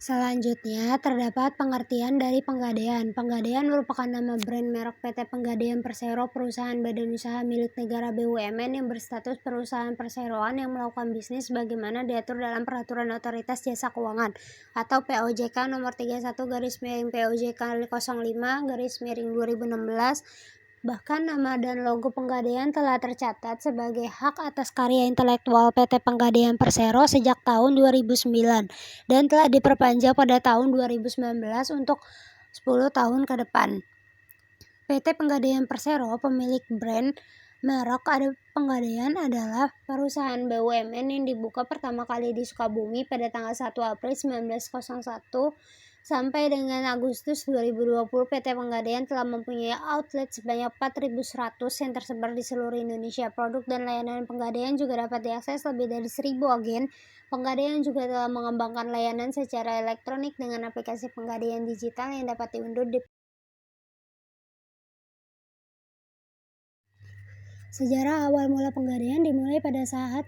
Selanjutnya, terdapat pengertian dari Penggadaian. Penggadaian merupakan nama brand merek PT Penggadaian Persero, perusahaan badan usaha milik negara BUMN yang berstatus perusahaan perseroan yang melakukan bisnis sebagaimana diatur dalam Peraturan Otoritas Jasa Keuangan atau POJK Nomor 31/POJK 05/2016. Bahkan nama dan logo Penggadaian telah tercatat sebagai hak atas karya intelektual PT Penggadaian Persero sejak tahun 2009 dan telah diperpanjang pada tahun 2019 untuk 10 tahun ke depan. PT Penggadaian Persero, pemilik brand merek Penggadaian, adalah perusahaan BUMN yang dibuka pertama kali di Sukabumi pada tanggal 1 April 1901. Sampai dengan Agustus 2020, PT Penggadaian telah mempunyai outlet sebanyak 4.100 yang tersebar di seluruh Indonesia. Produk dan layanan Penggadaian juga dapat diakses lebih dari 1.000 agen. Penggadaian juga telah mengembangkan layanan secara elektronik dengan aplikasi Penggadaian digital yang dapat diunduh di Sejarah awal mula Penggadaian dimulai pada saat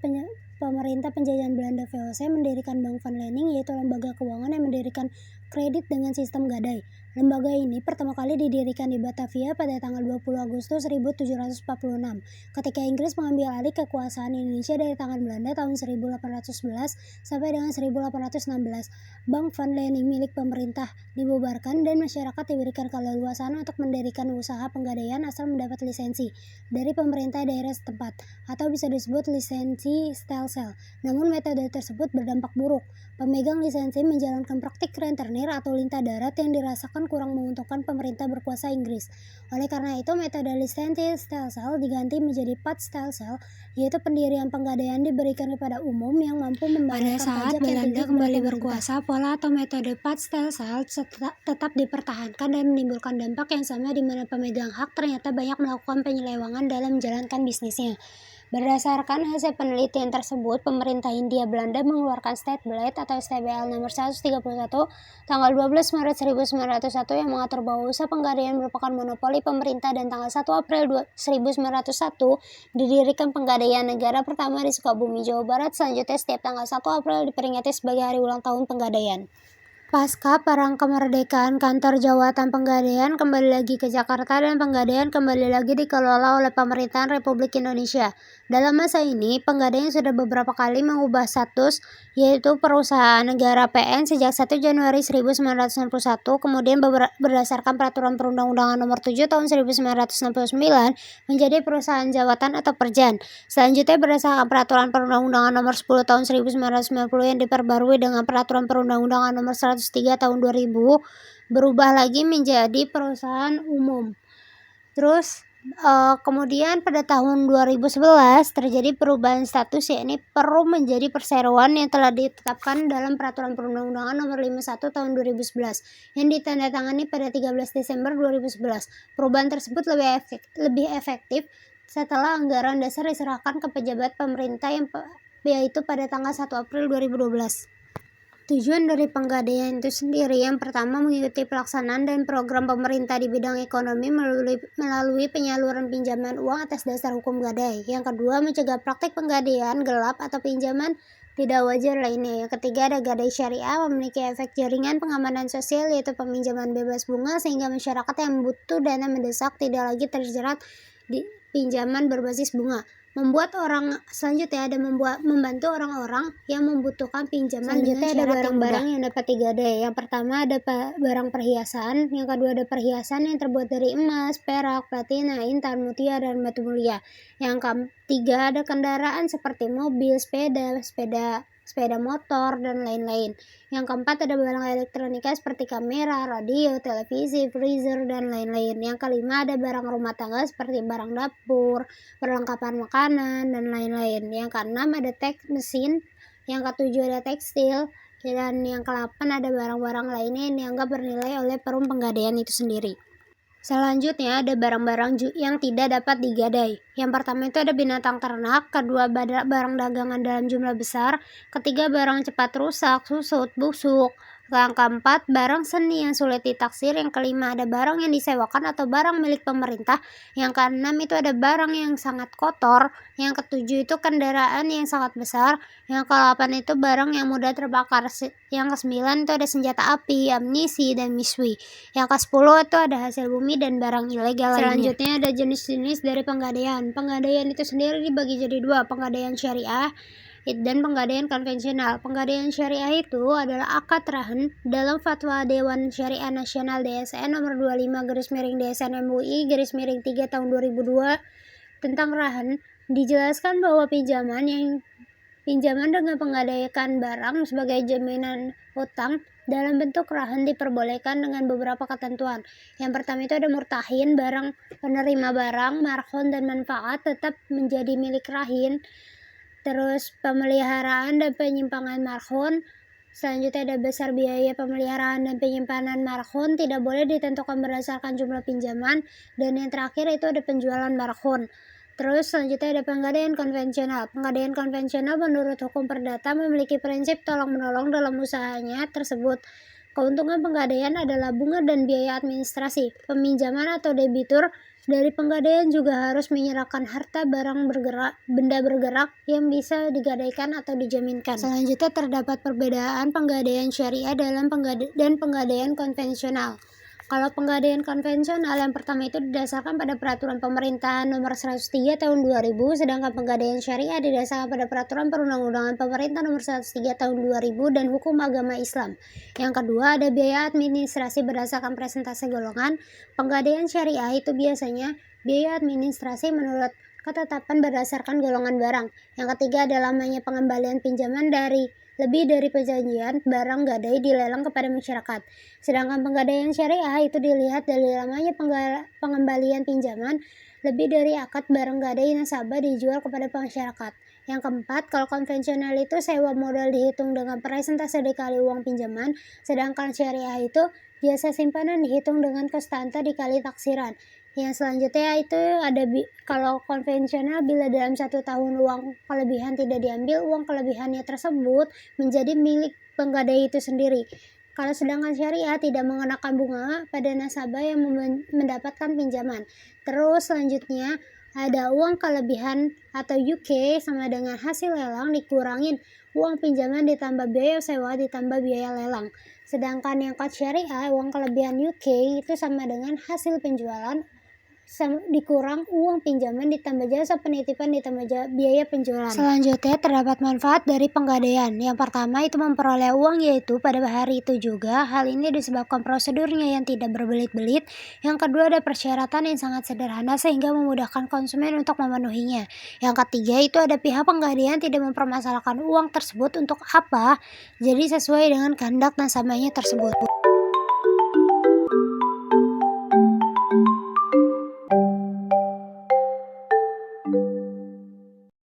pemerintah penjajahan Belanda VOC mendirikan Bank Van Lening, yaitu lembaga keuangan yang mendirikan kredit dengan sistem gadai. Lembaga ini pertama kali didirikan di Batavia pada tanggal 20 Agustus 1746, ketika Inggris mengambil alih kekuasaan Indonesia dari tangan Belanda tahun 1811 sampai dengan 1816. Bank Van Lening milik pemerintah dibubarkan dan masyarakat diberikan keleluasaan untuk mendirikan usaha penggadaian asal mendapat lisensi dari pemerintah daerah setempat, atau bisa disebut lisensi Stelsel. Namun metode tersebut berdampak buruk. Pemegang lisensi menjalankan praktik rentenir atau lintah darat yang dirasakan kurang menguntungkan pemerintah berkuasa Inggris. Oleh karena itu, metode lisensi Stelsel diganti menjadi Pat Stelsel, yaitu pendirian penggadaian diberikan kepada umum yang mampu membayarkan pajak. Pada saat Belanda kembali berkuasa, pola atau metode Pat Stelsel tetap dipertahankan dan menimbulkan dampak yang sama di mana pemegang hak ternyata banyak melakukan penyelewengan dalam menjalankan bisnisnya. Berdasarkan hasil penelitian tersebut, pemerintah Hindia Belanda mengeluarkan Statblad atau STBL nomor 131 tanggal 12 Maret 1901 yang mengatur bahwa usaha penggadaian merupakan monopoli pemerintah, dan tanggal 1 April 1901 didirikan Penggadaian Negara pertama di Sukabumi, Jawa Barat. Selanjutnya, setiap tanggal 1 April diperingati sebagai hari ulang tahun Penggadaian. Pasca Perang Kemerdekaan, kantor jawatan Penggadaian kembali lagi ke Jakarta dan Penggadaian kembali lagi dikelola oleh pemerintahan Republik Indonesia. Dalam masa ini, Penggadaian sudah beberapa kali mengubah status, yaitu perusahaan negara PN sejak 1 Januari 1961, kemudian berdasarkan Peraturan Perundang-undangan Nomor 7 Tahun 1969 menjadi perusahaan jawatan atau Perjan. Selanjutnya, berdasarkan Peraturan Perundang-undangan Nomor 10 Tahun 1990 yang diperbarui dengan Peraturan Perundang-undangan Nomor 103 Tahun 2000, berubah lagi menjadi perusahaan umum. Terus kemudian pada tahun 2011 terjadi perubahan status, yakni Perum menjadi perseroan yang telah ditetapkan dalam Peraturan Perundang-undangan Nomor 51 Tahun 2011 yang ditandatangani pada 13 Desember 2011. Perubahan tersebut lebih efektif setelah anggaran dasar diserahkan ke pejabat pemerintah yaitu pada tanggal 1 April 2012. Tujuan dari Penggadaian itu sendiri, yang pertama, mengikuti pelaksanaan dan program pemerintah di bidang ekonomi melalui penyaluran pinjaman uang atas dasar hukum gadai. Yang kedua, mencegah praktik penggadaian gelap atau pinjaman tidak wajar lainnya. Yang ketiga, ada gadai syariah, memiliki efek jaringan pengamanan sosial, yaitu peminjaman bebas bunga, sehingga masyarakat yang butuh dana mendesak tidak lagi terjerat di pinjaman berbasis bunga. Selanjutnya ada membantu orang-orang yang membutuhkan pinjaman. Selanjutnya ada barang-barang yang dapat digadai. Yang pertama ada barang perhiasan, yang kedua ada perhiasan yang terbuat dari emas, perak, platina, intan, mutiara, dan batu mulia. Yang ketiga ada kendaraan seperti mobil, sepeda motor, dan lain-lain. Yang keempat ada barang elektronika seperti kamera, radio, televisi, freezer, dan lain-lain. Yang kelima ada barang rumah tangga seperti barang dapur, perlengkapan makanan, dan lain-lain. Yang keenam ada mesin. Yang ketujuh ada tekstil. Dan yang ke-8 ada barang-barang lainnya yang dianggap bernilai oleh Perum Penggadaian itu sendiri. Selanjutnya ada barang-barang yang tidak dapat digadai. Yang pertama itu ada binatang ternak, kedua barang dagangan dalam jumlah besar, ketiga barang cepat rusak, susut, busuk, Yang keempat, barang seni yang sulit ditaksir. Yang kelima, ada barang yang disewakan atau barang milik pemerintah. Yang keenam itu ada barang yang sangat kotor. Yang ketujuh itu kendaraan yang sangat besar. Yang kedelapan itu barang yang mudah terbakar. Yang kesembilan itu ada senjata api, amunisi, dan miswi. Yang kesepuluh itu ada hasil bumi dan barang ilegal lainnya. Selanjutnya ada jenis-jenis dari penggadaian. Penggadaian itu sendiri dibagi jadi dua, penggadaian syariah dan penggadaian konvensional. Penggadaian syariah itu adalah akad rahan dalam Fatwa Dewan Syariah Nasional DSN nomor 25/DSN MUI -3 tahun 2002 tentang rahan. Dijelaskan bahwa pinjaman dengan penggadaikan barang sebagai jaminan utang dalam bentuk rahan diperbolehkan dengan beberapa ketentuan. Yang pertama itu ada murtahin, barang penerima barang, marhon dan manfaat tetap menjadi milik rahin. Terus pemeliharaan dan penyimpangan marhun. Selanjutnya ada besar biaya pemeliharaan dan penyimpanan marhun tidak boleh ditentukan berdasarkan jumlah pinjaman. Dan yang terakhir itu ada penjualan marhun. Terus selanjutnya ada penggadaian konvensional. Penggadaian konvensional menurut hukum perdata memiliki prinsip tolong-menolong dalam usahanya tersebut. Keuntungan penggadaian adalah bunga dan biaya administrasi. Peminjaman atau debitur dari penggadaian juga harus menyerahkan harta benda bergerak yang bisa digadaikan atau dijaminkan. Selanjutnya terdapat perbedaan penggadaian syariah dan penggadaian konvensional. Kalau penggadaian konvensional yang pertama itu didasarkan pada peraturan pemerintahan nomor 103 tahun 2000, sedangkan penggadaian syariah didasarkan pada peraturan perundang-undangan pemerintah nomor 103 tahun 2000 dan hukum agama Islam. Yang kedua ada biaya administrasi berdasarkan presentase golongan. Penggadaian syariah itu biasanya biaya administrasi menurut ketetapan berdasarkan golongan barang. Yang ketiga ada lamanya pengembalian pinjaman lebih dari perjanjian barang gadai dilelang kepada masyarakat. Sedangkan penggadaian syariah itu dilihat dari lamanya pengembalian pinjaman lebih dari akad barang gadai nasabah dijual kepada masyarakat. Yang keempat, kalau konvensional itu sewa modal dihitung dengan persentase dikali uang pinjaman, sedangkan syariah itu biasa simpanan dihitung dengan konstanta dikali taksiran. Yang selanjutnya itu ada kalau konvensional bila dalam 1 tahun uang kelebihan tidak diambil, uang kelebihannya tersebut menjadi milik penggadai itu sendiri. Kalau sedangkan syariah tidak mengenakan bunga pada nasabah yang mendapatkan pinjaman. Terus selanjutnya ada uang kelebihan atau UK sama dengan hasil lelang dikurangin uang pinjaman ditambah biaya sewa ditambah biaya lelang. Sedangkan yang kod syariah uang kelebihan UK itu sama dengan hasil penjualan dikurang uang pinjaman ditambah jasa penitipan ditambah biaya penjualan. Selanjutnya terdapat manfaat dari penggadaian. Yang pertama itu memperoleh uang yaitu pada hari itu juga. Hal ini disebabkan prosedurnya yang tidak berbelit-belit. Yang kedua ada persyaratan yang sangat sederhana sehingga memudahkan konsumen untuk memenuhinya. Yang ketiga itu ada pihak penggadaian tidak mempermasalahkan uang tersebut untuk apa, jadi sesuai dengan kehendak nasabahnya tersebut.